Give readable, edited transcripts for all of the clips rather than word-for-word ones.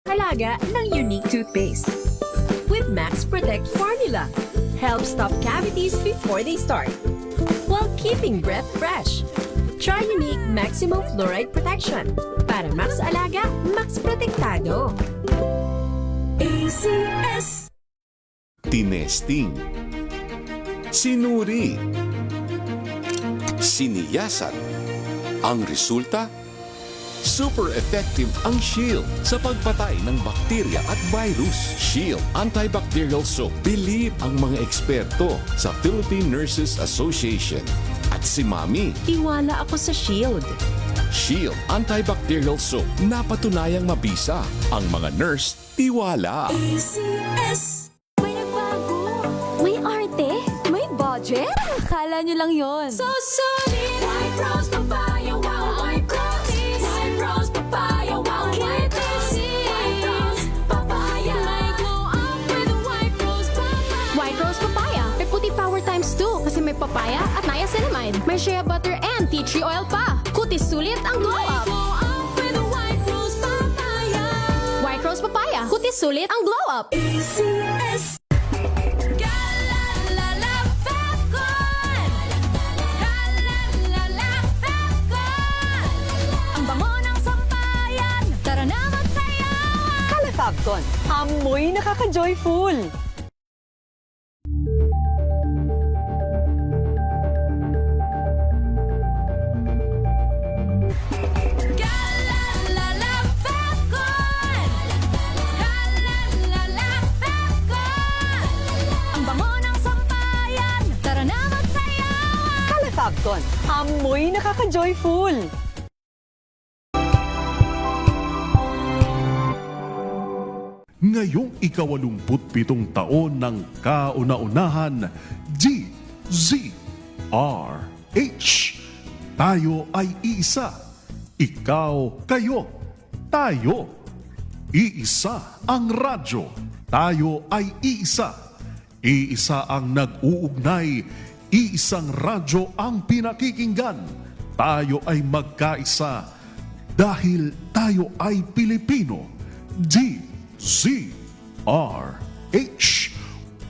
Alaga ng unique toothpaste. With Max Protect formula, helps stop cavities before they start, while keeping breath fresh. Try unique maximum fluoride protection. Para Max Alaga, Max Protektado. ACS. Tinesting, sinuri, siniyasan. Ang resulta? Super effective ang Shield sa pagpatay ng bakterya at virus. Shield Antibacterial Soap. Believe ang mga eksperto sa Philippine Nurses Association. At si Mami. Tiwala ako sa Shield. Shield Antibacterial Soap. Napatunayang mabisa. Ang mga nurse, tiwala. ACS. May nagbago, may arte, may budget. Akala nyo lang yon. So solid, White Rose Papaya, wow, White Rose. White Rose Papaya, wow, White Rose. White Rose Papaya. May glow up with White Rose Papaya. White Rose Papaya, may puti power times 2 kasi may papaya at niacinamide. May shea butter and tea tree oil pa. Kutis sulit ang glow up. May glow up with White Rose Papaya. White Rose Papaya, kutis sulit ang glow up. ACS. Calefacton, amoy nakaka-joyful. Calefacton, amoy nakaka-joyful. Ngayong ika-87 taon ng kauna-unahan, DZRH. Tayo ay iisa. Ikaw, kayo, tayo. Iisa ang radyo. Tayo ay iisa. Iisa ang nag-uugnay. Iisang radyo ang pinakikinggan. Tayo ay magkaisa. Dahil tayo ay Pilipino. DZRH.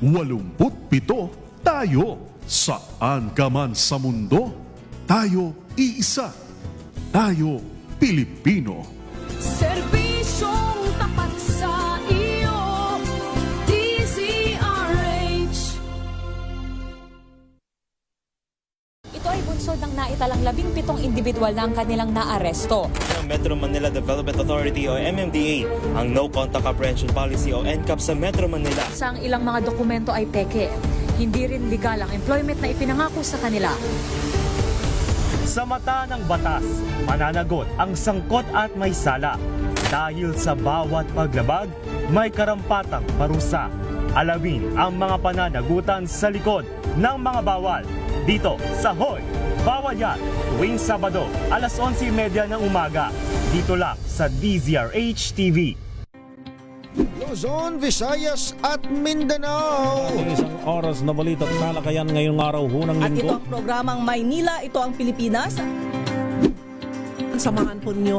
87 tayo. Saan ka man sa mundo, tayo iisa. Tayo Pilipino. Serbisyong tapat sa iyo, DZRH. Ito ay bunsod ng naitalang 17 individual na ang kanilang naaresto. Ng Metro Manila Development Authority o MMDA ang No Contact Apprehension Policy o NCAP sa Metro Manila. Sa ang ilang mga dokumento ay peke. Hindi rin legal ang employment na ipinangako sa kanila. Sa mata ng batas, mananagot ang sangkot at may sala. Dahil sa bawat paglabag, may karampatang parusa. Alamin ang mga pananagutan sa likod ng mga bawal. Dito sa Hoy! Bawal Yan! Tuwing Sabado, alas 11:30 ng umaga. Dito lang sa DZRH TV. Luzon, Visayas at Mindanao. Isang oras na balita at talakayan ngayong araw hunang At ito linggo. ang programang Maynila, ito ang Pilipinas. Samahan po niyo.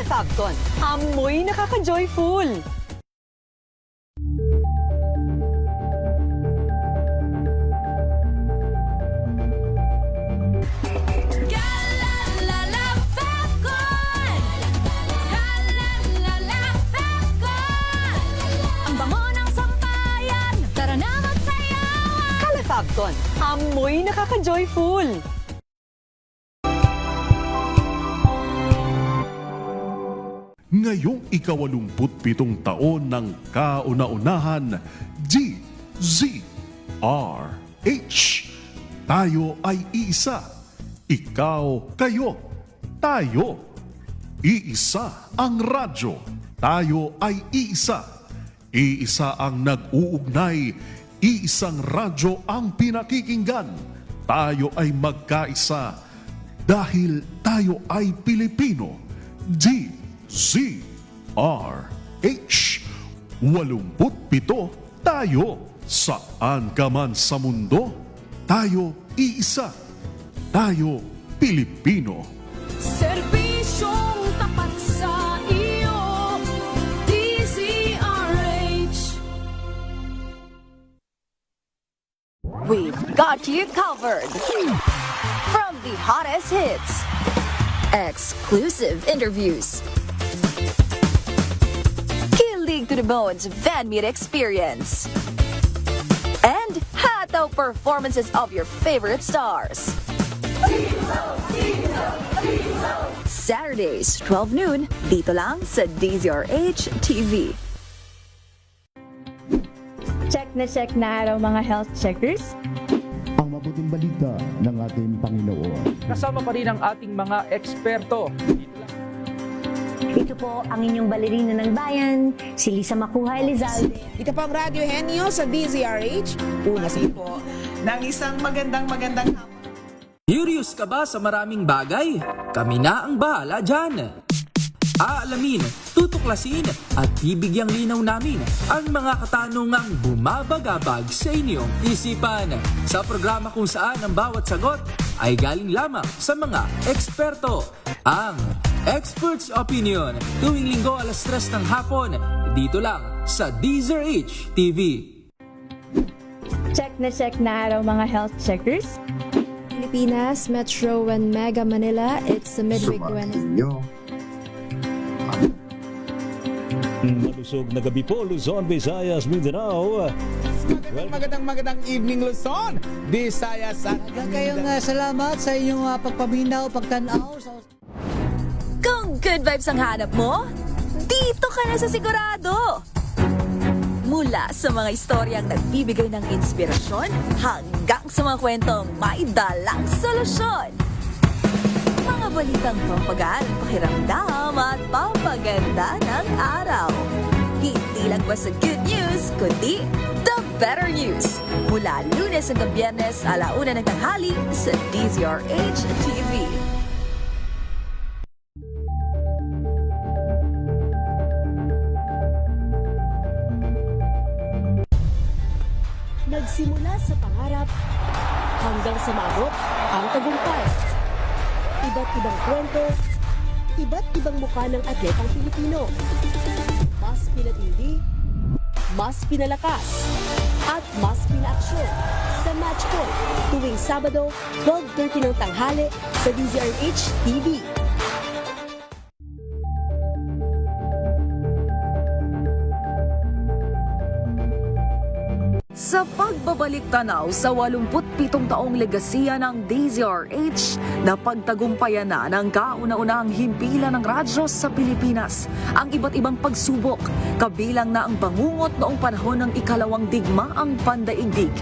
Calefacton, amoy nakaka-joyful. Calefacton, amoy nakaka-joyful. Ngayong ika-87 taon ng kauna-unahan, DZRH. Tayo ay iisa. Ikaw, kayo, tayo. Iisa ang radyo. Tayo ay iisa. Iisa ang nag-uugnay. Iisang radyo ang pinakikinggan. Tayo ay magkaisa. Dahil tayo ay Pilipino. DZRH. 87 tayo. Saan ka man sa mundo, tayo iisa. Tayo Pilipino. Serbisyong tapat sa iyo, DZRH. We've got you covered. From the hottest hits, exclusive interviews, kilig to the bones fan meet experience, and hataw performances of your favorite stars. Saturdays, 12 noon, dito lang sa DZRH TV. Check na araw mga health checkers. Ang mabuting balita ng ating Panginoon. Kasama pa rin ang ating mga eksperto. Ito po ang inyong balerina ng bayan, si Lisa Makuha Elizalde. Ito po ang Radio Henyo sa DZRH. Una sa po ng isang magandang hapon. Curious ka ba sa maraming bagay? Kami na ang bahala dyan. Aalamin, tutuklasin at bibigyang linaw namin ang mga katanungang bumabagabag sa inyong isipan. Sa programa kung saan ang bawat sagot ay galing lamang sa mga eksperto. Ang Expert's Opinion, tuwing linggo 3:00 ng hapon, dito lang sa DZRH TV. Check na araw mga health checkers. Pilipinas, Metro and Mega Manila, it's the midweek Wednesday. Malusog na gabi po, Luzon, Visayas, Mindanao. Magandang evening Luzon, Visayas at Kayong salamat sa inyong pagpaminaw, pagtanaw. Kung good vibes ang hanap mo, dito ka na sa sigurado. Mula sa mga istoryang nagbibigay ng inspirasyon hanggang sa mga kwentong may dalang solusyon. Mga balitang pampagaan, pakiramdam at pampaganda ng araw. Hindi lang ba sa good news, kundi the better news. Mula Lunes hanggang Biyernes, 1:00 ng tanghali sa DZRH TV. Nagsimula sa pangarap hanggang sa maabot ang tagumpay. Iba't ibang kwento, iba't ibang mukha ng atletang Pilipino. Mas pinatindi, mas pinalakas, at mas pinaaksyon sa Match Point tuwing Sabado, 12:30 ng tanghali sa DZRH TV. Sa pagbabalik tanaw sa 87 taong legasiya ng DZRH, napagtagumpayan na ng kauna-unahang himpilan ng radyo sa Pilipinas ang iba't ibang pagsubok, kabilang na ang bangungot noong panahon ng ikalawang digmaang pandaigdig.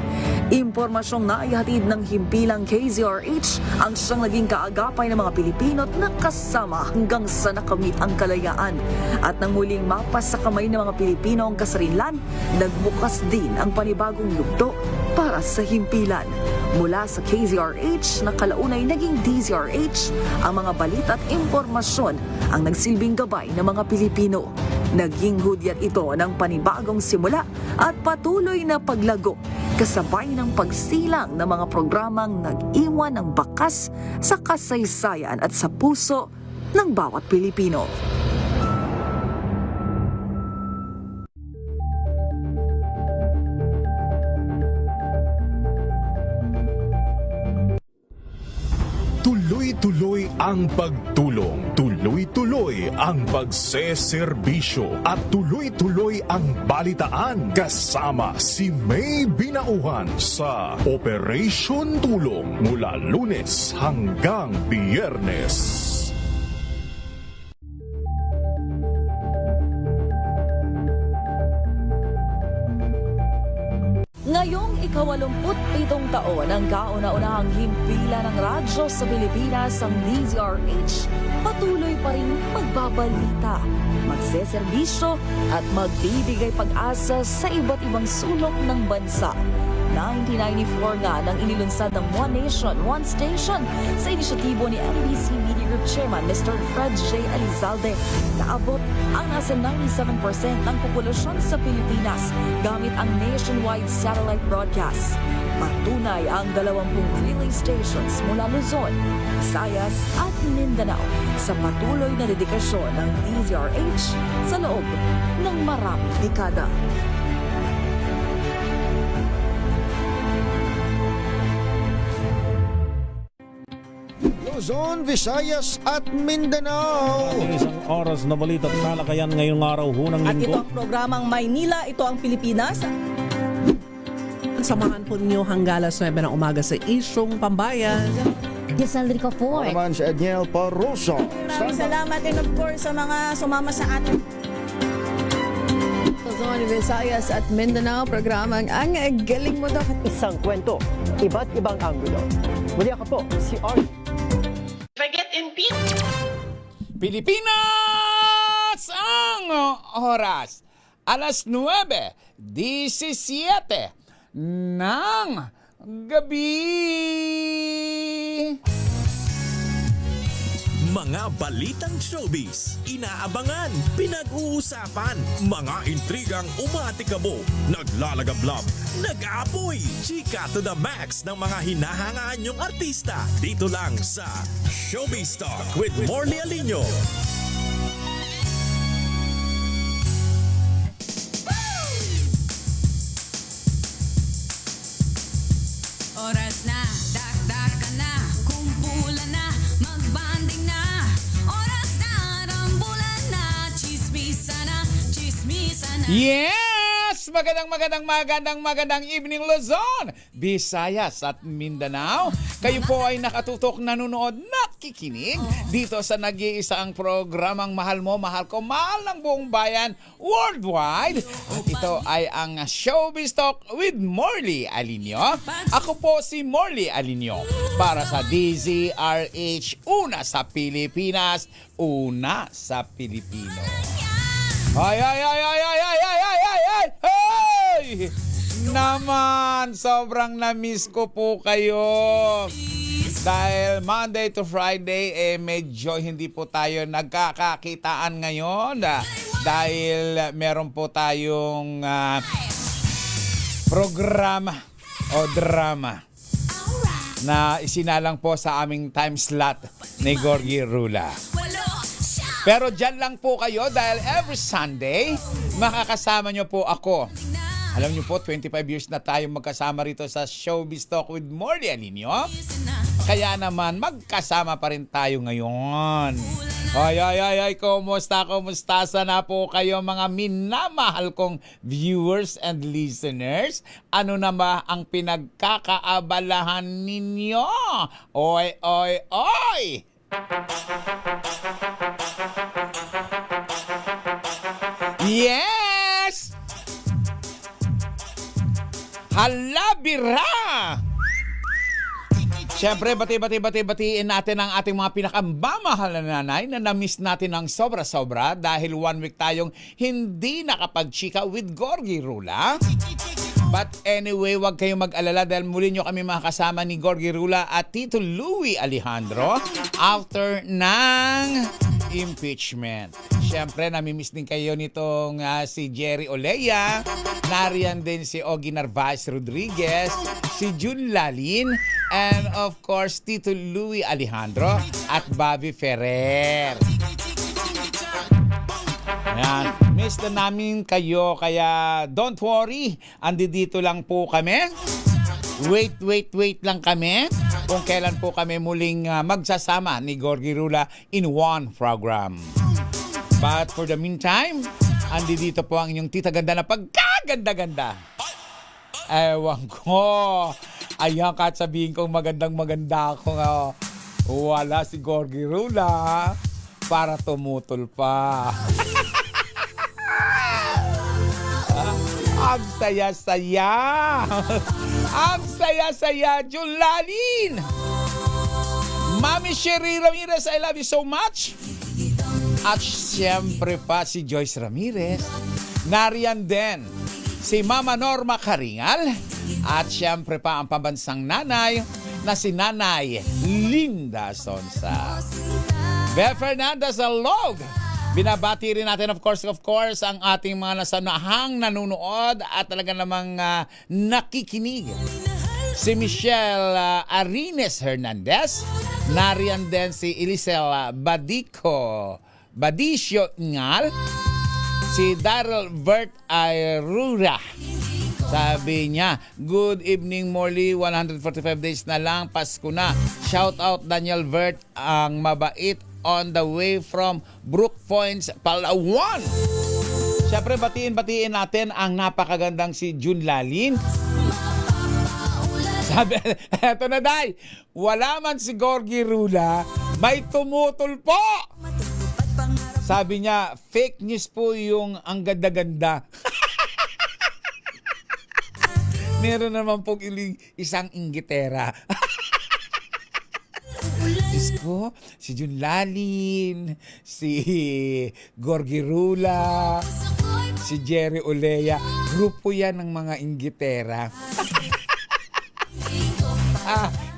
Impormasyong naihatid ng himpilang KZRH ang siyang naging kaagapay ng mga Pilipino at nakasama hanggang sa nakamit ang kalayaan. At nang muling mapas sa kamay ng mga Pilipino ang kasarinlan, nagbukas din ang panibagong yugto para sa himpilan. Mula sa KZRH na kalaunay naging DZRH, ang mga balita at impormasyon ang nagsilbing gabay ng mga Pilipino. Naging hudyat ito ng panibagong simula at patuloy na paglago, kasabay ng pagsilang ng mga programang nag-iwan ng bakas sa kasaysayan at sa puso ng bawat Pilipino. Tuloy-tuloy ang pagtulong, tuloy-tuloy ang pagseserbisyo at tuloy-tuloy ang balitaan kasama si May Binauhan sa Operation Tulong mula Lunes hanggang Biyernes. Ngayong ika-87 taon ang kauna-unahang himpilan ng radyo sa Pilipinas, ang DZRH, patuloy pa rin magbabalita, magseserbisyo at magbibigay pag-asa sa iba't ibang sulok ng bansa. 1994 nga nang inilunsad ng One Nation, One Station sa inisyatibo ni MBC Media Group Chairman Mr. Fred J. Elizalde. Naabot ang nasa 97% ng populasyon sa Pilipinas gamit ang nationwide satellite broadcast. Patunay ang 20 relay stations mula Luzon, Visayas at Mindanao sa patuloy na dedikasyon ng DZRH sa loob ng maraming dekada. Luzon, Visayas at Mindanao. Isang oras na balita at talakayan ngayong araw hunang At ito linggo. ang programang Maynila, ito ang Pilipinas. Samahan po ninyo hanggang alas 9 ng umaga sa Isyong Pambayan. Giselle Rico Ako naman si Edniel Paruso. Maraming salamat and of course sa mga sumama sa atin. Luzon, Visayas at Mindanao, programang Ang Galing Mo Daw. Isang kwento, iba't ibang anggulo. Muli ako po, si Arnie. Forget in peace. Pilipinas ang oras. Alas 9:17 ng gabi. Mga balitang showbiz, inaabangan, pinag-uusapan, mga intrigang umatikabo, naglalagablab, nag-aapoy, chika to the max ng mga hinahangaan nyong artista. Dito lang sa Showbiz Talk with Morley Alinio. Oras na, dakdak ka na, kumpulan na, magbanding na. Oras na, rambulan na, chismisa na, chismisa na. Yes! Magandang evening Luzon, Visayas at Mindanao. Kayo po ay nakatutok, nanonood, nakikinig dito sa nag-iisang programang Mahal Mo, Mahal Ko, Mahal ng Buong Bayan Worldwide. At ito ay ang Showbiz Talk with Morley Alinio. Ako po si Morley Alinio para sa DZRH, una sa Pilipinas, una sa Pilipino. Ay! Naman, sobrang na-miss ko po kayo. Dahil Monday to Friday, medyo hindi po tayo nagkakakitaan ngayon. Dahil meron po tayong programa o drama na isinalang po sa aming time slot ni Gorgie Rula. Pero dyan lang po kayo dahil every Sunday, makakasama nyo po ako. Alam nyo po, 25 years na tayo magkasama rito sa Showbiz Talk with Morley Alinio. Kaya naman, magkasama pa rin tayo ngayon. Ay, kumusta sana po kayo mga minamahal kong viewers and listeners? Ano na ba ang pinagkakaabalahan ninyo? Oy! Yes! Halabira! Siyempre, batiin natin ang ating mga pinakamamahal na nanay na na-miss natin ng sobra-sobra dahil 1 week tayong hindi nakapag-chika with Gorgie Rula. But anyway, wag kayong mag-alala dahil muli nyo kami makakasama ni Gorgie Rula at Tito Louie Alejandro after ng impeachment. Siyempre, namimiss din kayo nitong si Jerry Olea. Nariyan din si Ogie Narvaez Rodriguez, si June Lalin, and of course, Tito Louie Alejandro at Bobby Ferrer. Ayan, miss na namin kayo, kaya don't worry, andi dito lang po kami. Wait lang kami kung kailan po kami muling magsasama ni Gorgie Rula in one program. But for the meantime, andi dito po ang inyong tita ganda na pagkaganda-ganda. Ewan ko. Ayan, kahit sabihin kong magandang-maganda ako nga, wala si Gorgie Rula para tumutol pa. Ang saya-saya. Ang saya-saya, Julalin. Mami Sherry Ramirez, I love you so much. At siyempre pa si Joyce Ramirez. Nariyan din si Mama Norma Karingal At syempre pa ang pambansang nanay na si Nanay Linda Sonsa. Beth Fernandez Alog. Binabati rin natin of course ang ating mga nasanahang nanonood at talaga namang nakikinig. Si Michelle Arines Hernandez, nariyan din si Elisel Badicio Ngal, si Daryl Vert Ayrura. Sabi niya, good evening Morley, 145 days na lang, Pasko na. Shout out Daniel Vert, ang mabait, on the way from Brook Points, Palawan. Siyempre, batiin natin ang napakagandang si June Lalin. Sabi, eto na day, wala man si Gorgie Rula, may tumutol po. Sabi niya, fake news po yung ang ganda-ganda. Meron naman pong isang inggitera. Isko, si June Lalin, si Gorgie Rula, si Jerry Olea. Grupo yan ng mga inggitera.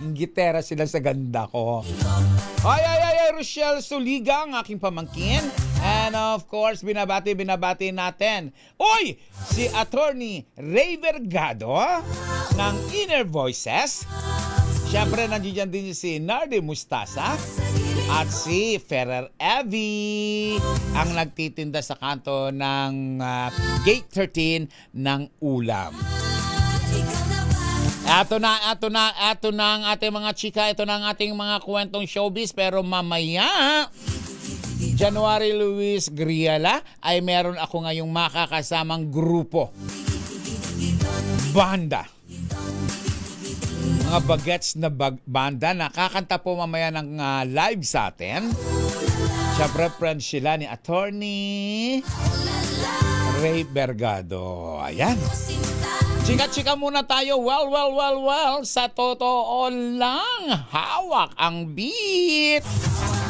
Inggitera sila sa ganda ko. Ay, Rochelle Suliga, ang aking pamangkin. And of course, binabati natin. Uy! Si Attorney Ray Vergado ng Inner Voices. Siyempre, nandiyan din si Nardi Mustasa at si Ferrer Evie ang nagtitinda sa kanto ng Gate 13 ng Ulam. Ito na ang ating mga chika, ito na ang ating mga kwentong showbiz, pero mamaya, January Luis Griala, ay meron ako ngayong makakasamang grupo. Banda. Mga bagets na banda, nakakanta po mamaya ng live sa atin. Siyempre, friends sila ni Attorney Ray Vergado. Ayan. Chika-chika muna tayo. Well, sa totoo lang, hawak ang beat.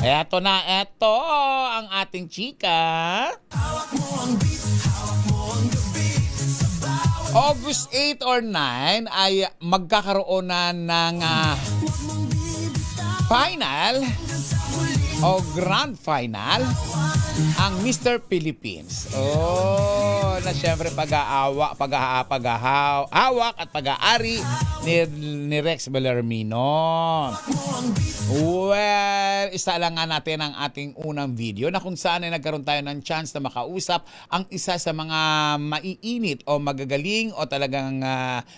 Eto na, ang ating chika. Hawak mo ang beat, hawak mo ang beat. August 8 or 9 ay magkakaroon na ng final o grand final ang Mr. Philippines. Na siyempre pag-hawak at pag-aari ni Rex Bellarmino. Well, isa lang nga natin ang ating unang video na kung saan ay nagkaroon tayo ng chance na makausap ang isa sa mga maiinit o magagaling o talagang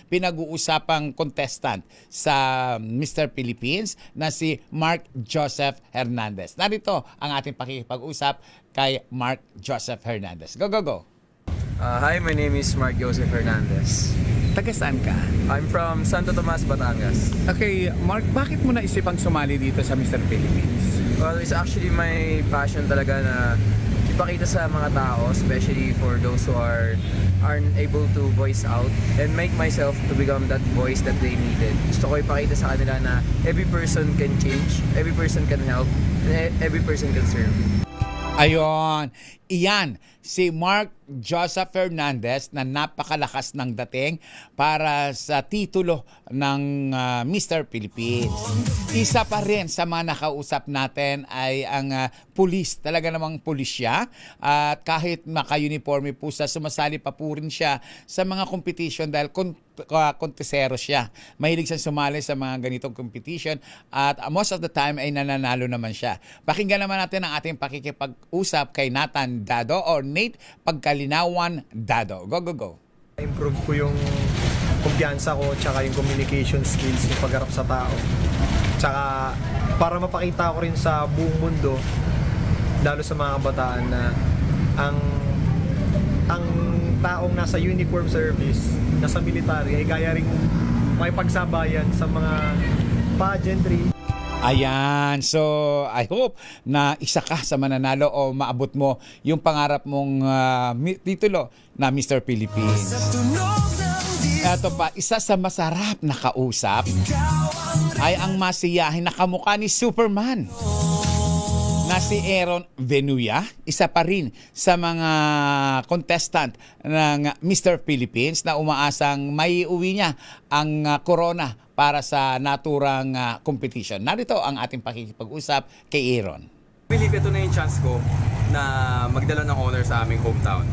pinag-uusapang contestant sa Mr. Philippines na si Mark Joseph Hernandez. Narito ang ating pakikipag-usap kay Mark Joseph Hernandez. Go. Hi, my name is Mark Joseph Hernandez. Taga saan ka? I'm from Santo Tomas, Batangas. Okay, Mark, bakit mo naisipang sumali dito sa Mr. Philippines? Well, it's actually my passion talaga na ipakita sa mga tao, especially for those who aren't able to voice out and make myself to become that voice that they needed. Gusto ko ipakita sa kanila na every person can change, every person can help, and every person can serve. Ayon, iyan si Mark Joseph Hernandez na napakalakas ng dating para sa titulo ng Mr. Philippines. Isa pa rin sa mga nakausap natin ay ang pulis. Talaga namang pulis siya. At kahit maka-uniforme po siya, sumasali pa po rin siya sa mga competition dahil kontesero siya. Mahilig siya sumali sa mga ganitong competition at most of the time ay nananalo naman siya. Pakinggan naman natin ang ating pakikipag-usap kay Nathan Dado or Nate Pagkalinawan Dado. Go. Improve ko yung kumpiyansa ko tsaka yung communication skills, yung pagharap sa tao. Tsaka para mapakita ko rin sa buong mundo, lalo sa mga kabataan na ang taong nasa uniform service, nasa military, ay kaya rin makipagsabayan sa mga pageantry. Ayan, so I hope na isa ka sa mananalo o maabot mo yung pangarap mong titulo na Mr. Philippines. Ito pa, isa sa masarap na kausap ay ang masiyahin na kamukha ni Superman na Si Aaron Venuya, isa pa rin sa mga contestant ng Mr. Philippines na umaasang may uwi niya ang corona para sa naturang competition. Narito ang ating pakikipag-usap kay Aaron. Believe ito na yung chance ko na magdala ng honor sa aming hometown.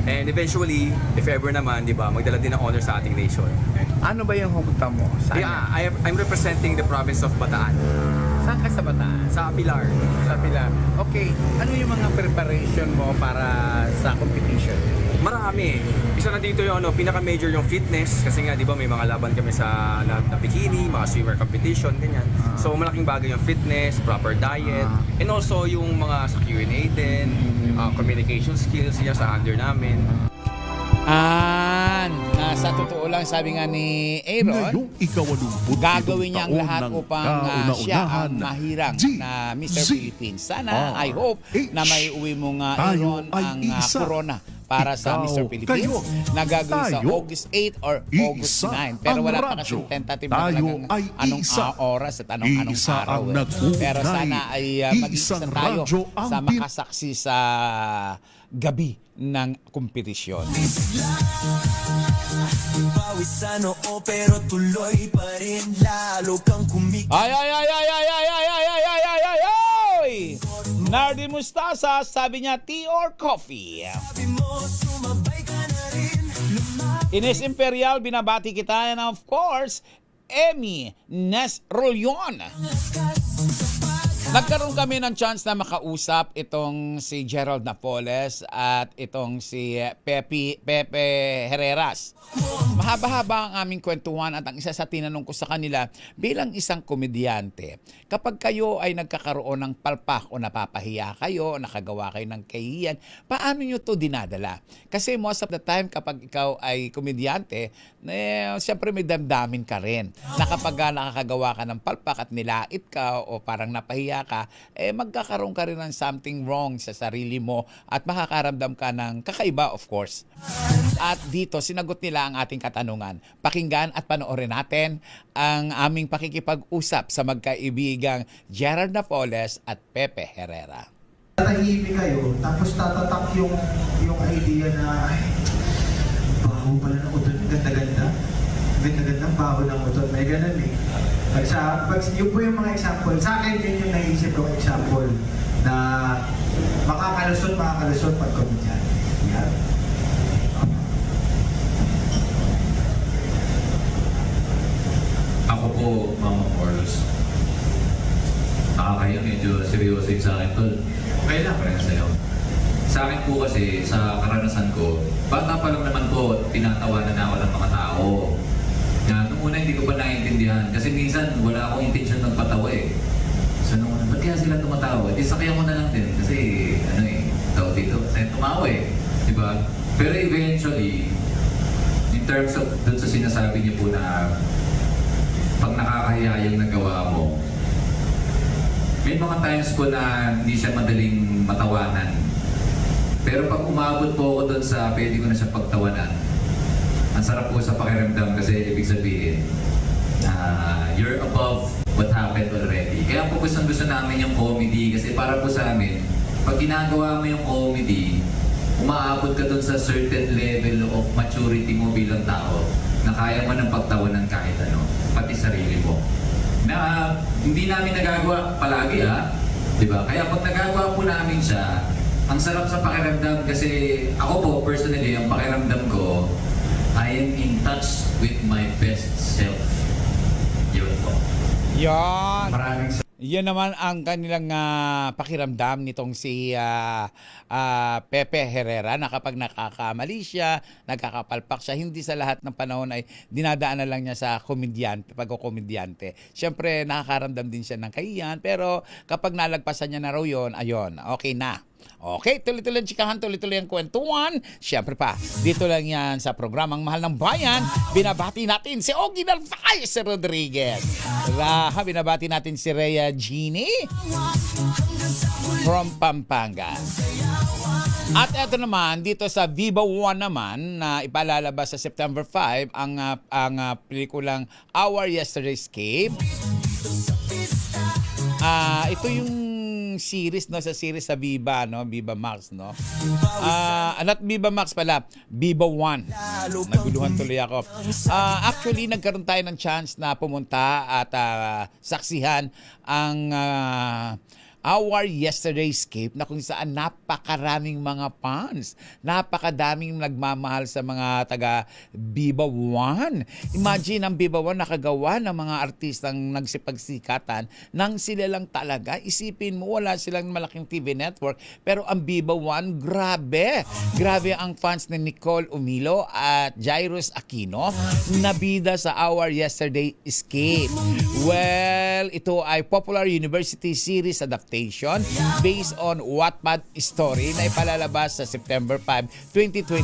And eventually, if ever naman, di ba, magdala din ng honor sa ating nation. Ano ba yung hometown mo? Saan? Yeah, I'm representing the province of Bataan. Saan ka sa Bataan? Sa Pilar. Sa Pilar. Okay, ano yung mga preparation mo para sa competition? Marami. Isa na dito yung pinaka-major yung fitness kasi nga 'di ba may mga laban kami sa na bikini, mga swimmer competition ganyan. So malaking bagay yung fitness, proper diet, and also yung mga sa Q&A din, communication skills niya sa under namin. Sa totoo lang, sabi nga ni Aaron, gagawin niya ang lahat upang siya ang mahirang na Mr. Philippines. Sana, I hope, na may uwi mo nga, Aaron, ang corona para sa Mr. Philippines na gagawin sa August 8 or August 9. Pero wala pa kasing tentative na talagang anong oras at anong araw. Pero sana ay mag-isa tayo sa makasaksi sa gabi ng kompetisyon. Ay! Nardi Mustasa, sabi niya, tea or coffee? Ines Imperial, binabati kita, and of course, Emmy Nesrolion. Nagkaroon kami ng chance na makausap itong si Gerald Napoles at itong si Pepe Herreras. Mahaba-haba ang aming kwentuhan at ang isa sa tinanong ko sa kanila bilang isang komedyante, kapag kayo ay nagkakaroon ng palpak o napapahiya kayo o nakagawa kayo ng kahihiyan, paano nyo to dinadala? Kasi most of the time kapag ikaw ay komedyante, siyempre may damdamin ka rin na kapag nakakagawa ka ng palpak at nilait ka o parang napahiya ka, magkakaroon ka rin ng something wrong sa sarili mo at makakaramdam ka ng kakaiba, of course. At dito, sinagot nila ang ating katanungan. Pakinggan at panoorin natin ang aming pakikipag-usap sa magkaibigang Gerald Napoles at Pepe Herrera. Tatahimik kayo, tapos tatatak yung idea na, ay, baho pala ng utot, ganda-ganda. Ganda-ganda, baho ng utot, may ganun eh. Yun po yung mga example. Sa akin, yun yung naisip kong example na makakalusot pag komedyan. Yeah. Ako po, Mama Carlos. Nakakaya, medyo seryoso yung sa akin, tol. Okay lang. Parang sa'yo. Sa akin po kasi, sa karanasan ko, bata pa lang naman po, tinatawanan na ako ng mga tao. Noong una, hindi ko pa naiintindihan. Kasi minsan, wala akong intensyon ng patawa eh. So, nung una, ba't kaya sila tumatawa? Di sakyan ko na lang din. Kasi, tao dito. Kasi tumawa eh. Diba? Pero eventually, in terms of dun sa sinasabi niyo po na pag nakakahiya yung nagawa mo, may mga times po na hindi siya madaling matawanan. Pero pag umabot po ako doon sa pwede ko na siya pagtawanan, ang sarap po sa pakiramdam kasi ibig sabihin na you're above what happened already. Kaya po gusto namin yung comedy kasi para po sa amin, pag ginagawa mo yung comedy, umaabot ka doon sa certain level of maturity mo bilang tao na kaya mo ng pagtawanan kahit ano, pati sarili mo. Na hindi namin nagagawa palagi diba? Kaya pag nagagawa po namin siya, ang sarap sa pakiramdam kasi ako po personally, ang pakiramdam ko, I am in touch with my best self. Yun po. Yan! Maraming yan naman ang kanilang pakiramdam nitong si Pepe Herrera na kapag nakakamali siya, nagkakapalpak siya, hindi sa lahat ng panahon ay dinadaanan lang niya sa pagko-komedyante. Siyempre, nakakaramdam din siya ng kahiyan, pero kapag nalagpasan niya na raw yun, ayun, okay na. Okay, tuloy-tuloy ang chikahan, tuloy-tuloy ang kwentuhan. Siyempre pa, dito lang yan sa programang Mahal ng Bayan. Binabati natin si Ogie Narvaez Rodriguez. Binabati natin si Rhea Jeannie from Pampanga. At eto naman, dito sa Viva One naman, na ipalalabas sa September 5, ang pelikulang Our Yesterday's Escape. Ito yung series, no, sa series sa Viva, no, Viva Max, no. Not Viva Max pala, Viva One. Naguluhan tuloy ako. Actually, nagkaroon tayo ng chance na pumunta at saksihan ang Our Yesterday Escape na kung saan napakaraming mga fans. Napakadaming nagmamahal sa mga taga Viva One. Imagine ang Viva One nakagawa ng mga artistang nagsipagsikatan nang sila lang talaga. Isipin mo, wala silang malaking TV network. Pero ang Viva One, grabe. Grabe ang fans ni Nicole Umilo at Jairus Aquino na bida sa Our Yesterday Escape. Well, ito ay Popular University series adaptation based on Wattpad story na ipalalabas sa September 5, 2020.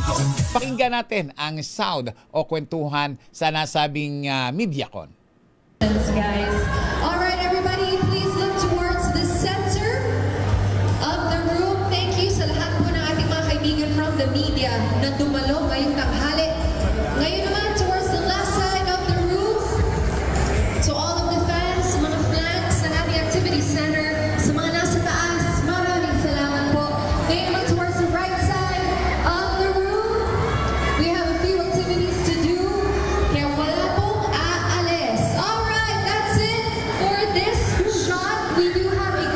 Pakinggan natin ang sound o kwentuhan sa nasabing MediaCon. Guys, all right, everybody, please look towards the center of the room. Thank you sa lahat po ng ating mga kaibigan from the media na dumalo ngayong tanghali. Ngayon naman, towards the left side of the room, to all of the fans, mga flags ng ating activity center, sa mga nasa taas, maraming salamat po. Ngayon naman, towards the right side of the room, we have a few activities to do. Kaya wala pong aalis. Alright, that's it for this shot. We do have a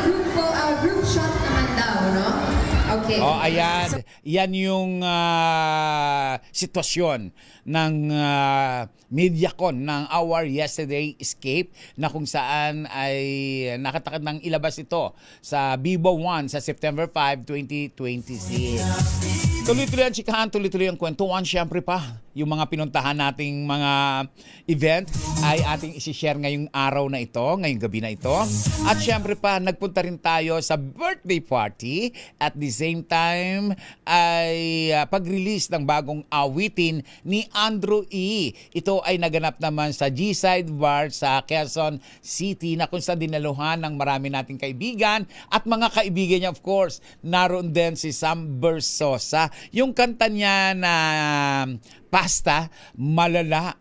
group shot naman daw, no? Okay. Oh, ayan. Yan yung sitwasyon ng MediaCon ng Our Yesterday Escape na kung saan ay nakatakad ng ilabas ito sa Viva One sa September 5, 2026. Tuloy-tuloy ang chikahan, tuloy-tuloy ang kwentuhan. Siyempre pa, yung mga pinuntahan nating mga event ay ating isi-share ngayong araw na ito, ngayong gabi na ito. At siyempre pa, nagpunta rin tayo sa birthday party. At the same time, ay pag-release ng bagong awitin ni Andrew E. Ito ay naganap naman sa G-Side Bar sa Quezon City na kung saan dinaluhan ng marami nating kaibigan at mga kaibigan niya, of course. Naroon din si Sam Bersosa. Yung kanta niya na Pasta, malala,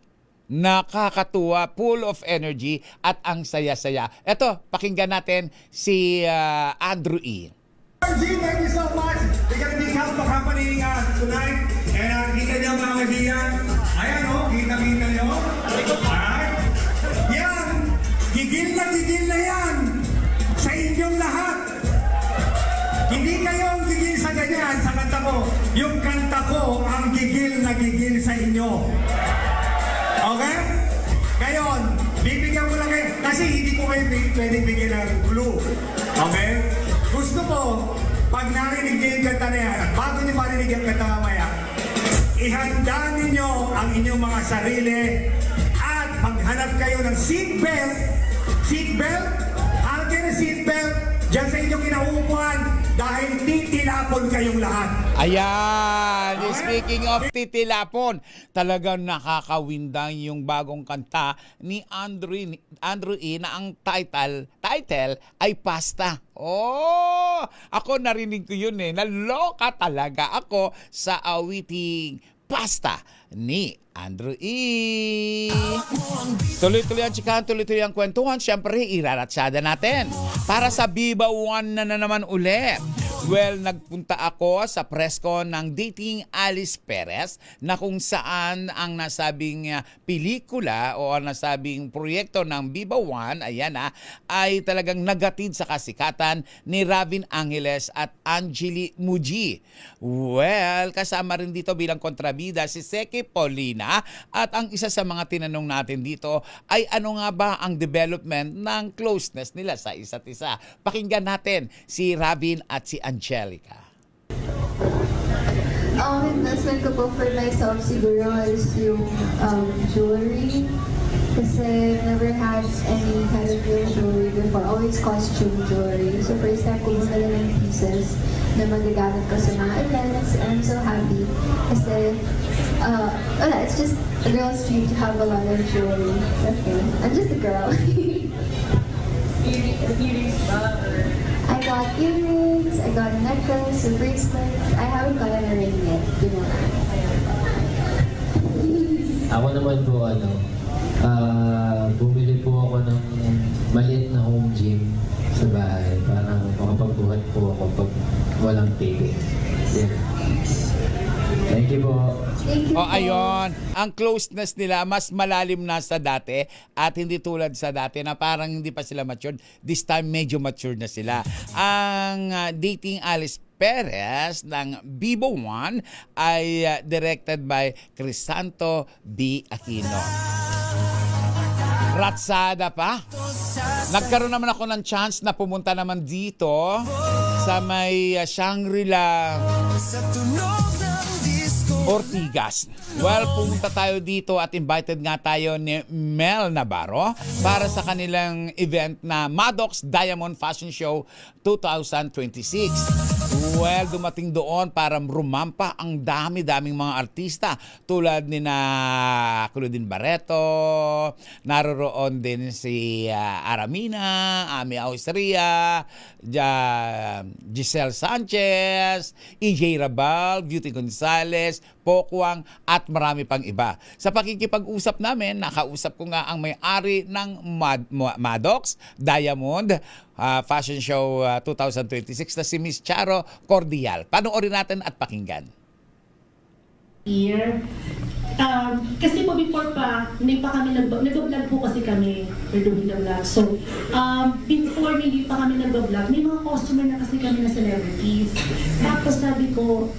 nakakatuwa, full of energy at ang saya-saya. Eto, pakinggan natin si Andrew E. Thank you so much. We're gonna be help accompanying us tonight. And kita niyo mga kaibigan. Ayan o, kita-kita niyo. Alright. Yan, gigil na yan sa inyong lahat. Hindi kayo ang gigil sa ganyan sa kanta ko. Yung kanta ko ang gigil na gigil sa inyo. Okay? Ngayon, bibigyan ko lang kayo. Kasi hindi ko kayo pwedeng bigyan ng clue. Okay? Gusto ko, pag narinig niyo yung kanta na yan, bago niyo marinig yung kanta mamaya, ihanda ninyo ang inyong mga sarili at maghanap kayo ng seatbelt. Seatbelt? Hanap kayo ng seatbelt dyan sa inyong kinaupuan dahil titilapon kayong lahat. Ayan, speaking of titilapon, talagang nakakawindang yung bagong kanta ni Andrew E. na ang title ay Pasta. Oh, ako narinig ko yun eh. Naloka talaga ako sa awiting Pasta ni Andrew E. Tuloy-tuloy ang chikahan, tuloy-tuloy ang kwentuhan. Siyempre, iraratsada natin para sa Viva One na naman uli. Well, nagpunta ako sa presko ng Dating Alice Perez na kung saan ang nasabing pelikula o ang nasabing proyekto ng Viva One, ayan ay talagang nagatid sa kasikatan ni Ravin Angeles at Angeli Muji. Well, kasama rin dito bilang kontrabida si Seki Paulina at ang isa sa mga tinanong natin dito ay ano nga ba ang development ng closeness nila sa isa't isa. Pakinggan natin si Ravin at si Angelica. Ang investment ko po for myself siguro is yung jewelry. Kasi never had any kind of real jewelry before. Always costume jewelry. So first time ko bumili ng pieces na magagamit ko sa mga events. And I'm so happy. Kasi it's just a girl's dream to have a lot of jewelry. Okay. I'm just a girl. I got earrings, I got a necklace, a bracelet. I haven't gotten a ring yet, you know. Ako naman po, bumili po ako ng maliit na home gym sa bahay. Parang makapagbuhat po ako pag walang TV. Yeah. Thank you po. O ayun, ang closeness nila mas malalim na sa dati at hindi tulad sa dati na parang hindi pa sila matured. This time medyo matured na sila. Ang Dating Alice Perez ng Bibo One ay directed by Crisanto B. Aquino. Ratsada pa. Nagkaroon naman ako ng chance na pumunta naman dito sa may Shangri-La Ortigas. Well, pumunta tayo dito at invited nga tayo ni Mel Navarro para sa kanilang event na Maddox Diamond Fashion Show 2026. Well, dumating doon para rumampa ang dami-daming mga artista tulad ni na Claudine Barreto, naroroon din si Aramina, Ami Austria, Giselle Sanchez, EJ Rabal, Beauty Gonzalez, Pokwang at marami pang iba. Sa pakikipag-usap namin, nakausap ko nga ang may-ari ng Maddox Diamond Fashion Show 2026 na si Miss Charo Cordial. Panoorin natin at pakinggan. Kasi po before pa, hindi pa kami nag-vlog po kasi kami. We're doing the vlog. So, before hindi pa kami nag-vlog, may mga customer na kasi kami na celebrities. Tapos sabi ko,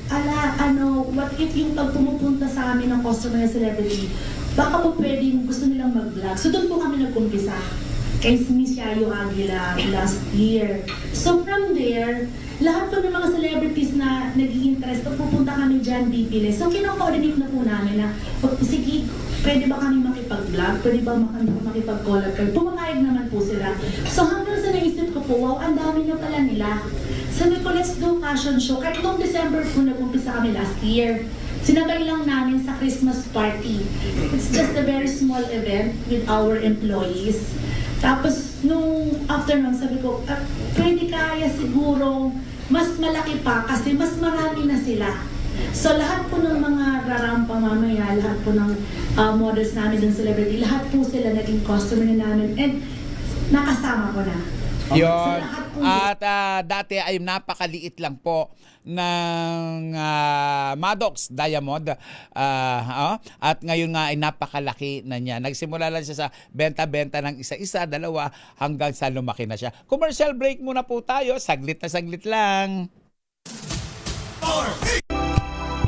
what if yung pag pumupunta sa amin ng customer na celebrity, baka po pwedeng gusto nilang mag-vlog. So doon po kami nag-umpisa. Kay Miss Yayo Aguila last year. So from there, lahat po ng mga celebrities na nag-i-interest, pupunta kami dyan, bibili. So kino-coordinate na po namin na, sige, pwede ba kami makipag-vlog? Pwede ba makipag-collab kayo? Pumapayag naman po sila. So hanggang sa naisip ko po, wow, ang dami na pala nila. Sabi ko, let's do fashion show. Kahit noong December po, nag-umpisa kami last year. Sinabay lang namin sa Christmas party. It's just a very small event with our employees. Tapos, nung afternoon, sabi ko, pwede kaya siguro mas malaki pa kasi mas marami na sila. So, lahat po ng mga rarampa mamaya, lahat po ng models namin ng celebrity, lahat po sila naging customer na namin and nakasama ko na. Yun. At dati ay napakaliit lang po ng Maddox Diamond. At ngayon nga ay napakalaki na niya. Nagsimula lang siya sa benta-benta ng isa-isa, dalawa, hanggang sa lumaki na siya. Commercial break muna po tayo. Saglit na saglit lang.